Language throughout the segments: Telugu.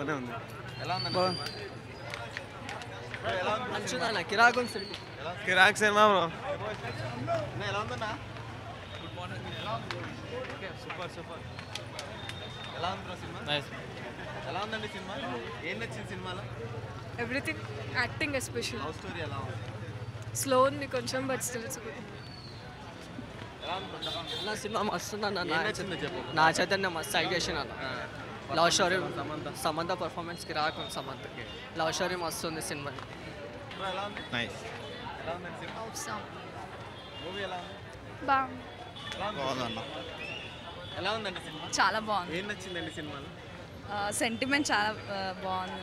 బాగానే ఉంది. ఎలా ఉందన్న మంచిదన్న కిరాక్ కిరాక్ సినిమా బ్రో. ఎలా ఉందన్నా? Good morning. Okay super super. ఎలా ఉంది బ్రో సినిమా? ఎలా ఉందండి సినిమా? ఏం నచ్చింది సినిమాలో? Everything, acting special. Love story ఎలా ఉంది? స్లో ఉంది కొంచెం, బట్ స్టిల్ ఇట్స్ గుడ్. ఎలా ఉంది? నా సినిమా మస్తు ఏం నచ్చిందో చెప్పు. నా చైతన్య మస్తు యాక్ట్ చేసిన లవ్ స్టోరీ సమంత పర్ఫార్మెన్స్ కిరాక్ ఉంది. సమంతకి లవ్ స్టోరీ మస్తు ఉంది సినిమా. బ్రో ఎలా ఉంది? నైస్. ఎలా ఉందండి సినిమా? మూవీ ఎలా ఉంది? బాగుంది. బాగుందన్న. ఎలా ఉందండి సినిమా? చాలా బాగుంది. ఏం నచ్చిందండి సినిమాలో? సెంటిమెంట్ చాలా బాగుంది.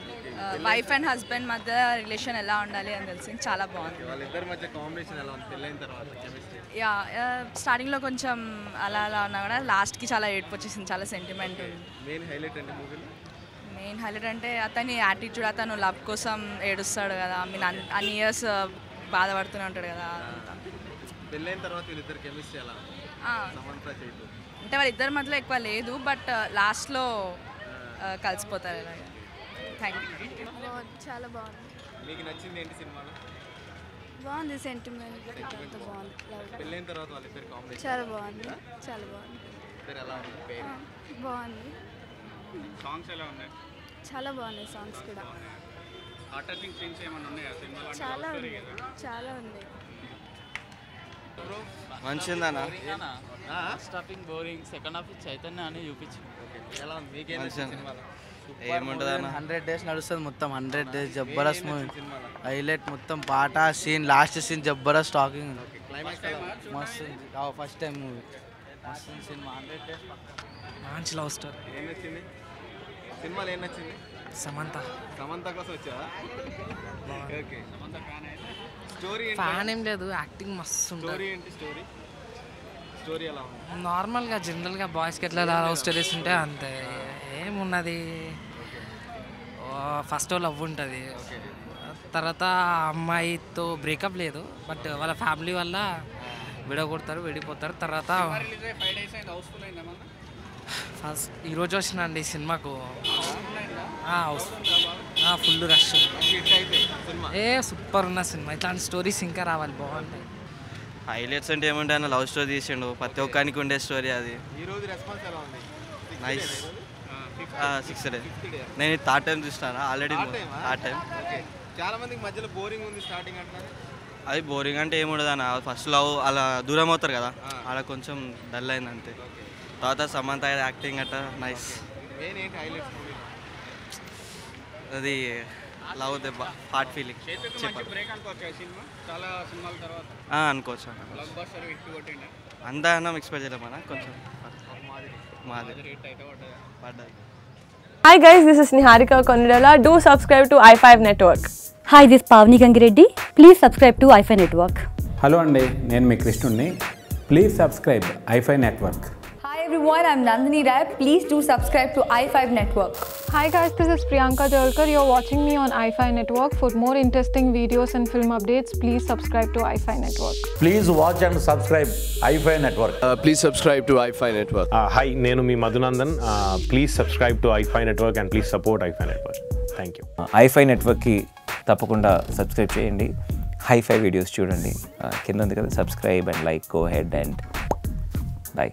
వైఫ్ అండ్ హస్బెండ్ మధ్య రిలేషన్ ఎలా ఉండాలి అని తెలిసి చాలా బాగుంది. వాళ్ళిద్దరి మధ్య కాంబినేషన్ ఎలా ఉంది పెళ్ళైన తర్వాత? కెమిస్ట్రీ యా, స్టార్టింగ్లో కొంచెం అలా అలా ఉన్నా కూడా లాస్ట్కి చాలా ఏడుపు వచ్చేసింది. చాలా సెంటిమెంట్ ఉంది. మెయిన్ హైలైట్ అంటే మూవీలో మెయిన్ హైలైట్ అంటే అతని యాటిట్యూడ్, అతను లవ్ కోసం ఏడుస్తాడు కదా, ఐ మీన్ అన్ని ఇయర్స్ బాధపడుతూనే ఉంటాడు కదా. పెళ్ళైన తర్వాత వీళ్ళిద్దరు కెమిస్ట్రీ ఎలా ఉంది? సమంత చైతు అంటే వాళ్ళిద్దరి మధ్యలో ఎక్కువ లేదు, బట్ లాస్ట్లో కలిసిపోతారు ఇలాగ. Thank you. చాలా బాగుంది. మీకు నచ్చింది ఏంటి సినిమాలో? బాగుంది సెంటిమెంట్ అంతా బాగుంది. పెళ్ళైన తర్వాత వాళ్ళిద్దరు కాంబినేషన్ చాలా బాగుంది. చాలా బాగుంది. ఇద్దరు ఎలా ఉంది? పేరు బాగుంది. సాంగ్స్ ఎలా ఉన్నాయి? చాలా బాగున్నాయి సాంగ్స్ కూడా. హార్ట్ టచింగ్ సీన్స్ ఏమైనా ఉన్నాయా సినిమాలో? చాలా ఉంది. చాలా ఉంది. మంచిదన్న. Stopping boring, second half Chaitanya అని చూపించింది. ఎలా ఉంది? మీకేం నచ్చింది సినిమాలో? ఏముంటుంది అన్న? 100 days నడుస్తుంది మొత్తం. 100 days జబర్దస్త్ మూవీ. సినిమాలో హైలైట్ మొత్తం పాట సీన్, లాస్ట్ సీన్ జబర్దస్త్ టాకింగ్ క్లైమాక్స్ ఎలా ఉంది? మస్తు. ఫస్ట్ టైం మూవీ మస్తు సినిమా. 100 days మంచి లవ్ స్టోరీ. ఏం నచ్చింది సినిమాలో? ఏం నచ్చింది? సమంత సమంత కోసం వచ్చావా? ఓకే. స్టోరీ ఫ్యాన్ ఏం లేదు, యాక్టింగ్ మస్తు స్టోరీ ఏంటి? స్టోరీ స్టోరీ ఎలా ఉంది? నార్మల్గా జనరల్గా బాయ్స్కి ఎట్లా లవ్ స్టోరీస్ ఉంటే అంతే. ఏమున్నది, ఫస్ట్ లవ్ ఉంటుంది, తర్వాత అమ్మాయితో బ్రేకప్ లేదు, బట్ వాళ్ళ ఫ్యామిలీ వల్ల విడగొడతారు, విడిపోతారు. తర్వాత ఫస్ట్ ఈరోజు వచ్చినండి సినిమాకు. Full rush. హిట్ అయితే సినిమా సూపర్ ఉన్న సినిమా. ఇట్లాంటి స్టోరీస్ ఇంకా రావాలి, బాగుంటాయి. హైలైట్స్ అంటే ఏముంటాయి అన్న? లవ్ స్టోరీ తీసిండు, ప్రతి ఒక్కరికి ఉండే స్టోరీ అది. ఈ రోజు రెస్పాన్స్ ఎలా ఉంది? నైస్. 6th day. నేను థర్డ్ టైం చూస్తాను ఆల్రెడీ. Third time. ఓకే. చాలా మందికి మధ్యలో బోరింగ్ ఉంది స్టార్టింగ్ అంటున్నారు. అది బోరింగ్ అంటే ఏముండదు అన్న. ఫస్ట్ లవ్ అలా దూరం అవుతారు కదా, అలా కొంచెం డల్ అయింది అంతే. తర్వాత సమంత యాక్టింగ్ అట్ట నైస్. మెయిన్ ఏంటి హైలైట్స్ మూవీ? అది లవ్ దెబ్బ, హార్ట్ ఫీలింగ్ చెప్పాలి. బ్రేక్ అనుకోవచ్చు ఈ సినిమా. చాలా సినిమాల తర్వాత అనుకోవచ్చు అన్న. బ్లాక్ బస్టర్ హిట్ కొట్టిండే. అంతా అన్న ఎక్స్పెక్ట్ చేయలేమన్నా, కొంచెం మాది హిట్ అయితే పడ్డది. Hi guys, this is Niharika Konirala. Do subscribe to i5 Network. Hi, this is Pavni Gangireddy. Please subscribe to i5 Network. Hello అండి, నేను మీ కృష్ణుడిని. Please subscribe i5 network. Hi everyone, I'm Nandini Rai. Please do subscribe to i5 Network. Hi guys, this is Priyanka Jalkar. You're watching me on i5 Network. For more interesting videos and film updates, please subscribe to i5 Network. Please watch and subscribe i5 network. Please subscribe to i5 Network. Hi, నేను మీ Madhunandan. Please subscribe to i5 Network and please support i5 Network. Thank you. i5 నెట్వర్క్కి తప్పకుండా సబ్స్క్రైబ్ చేయండి. హై-ఫై వీడియోస్ చూడండి. కింద ఉంది కదా subscribe and like. Go head and by.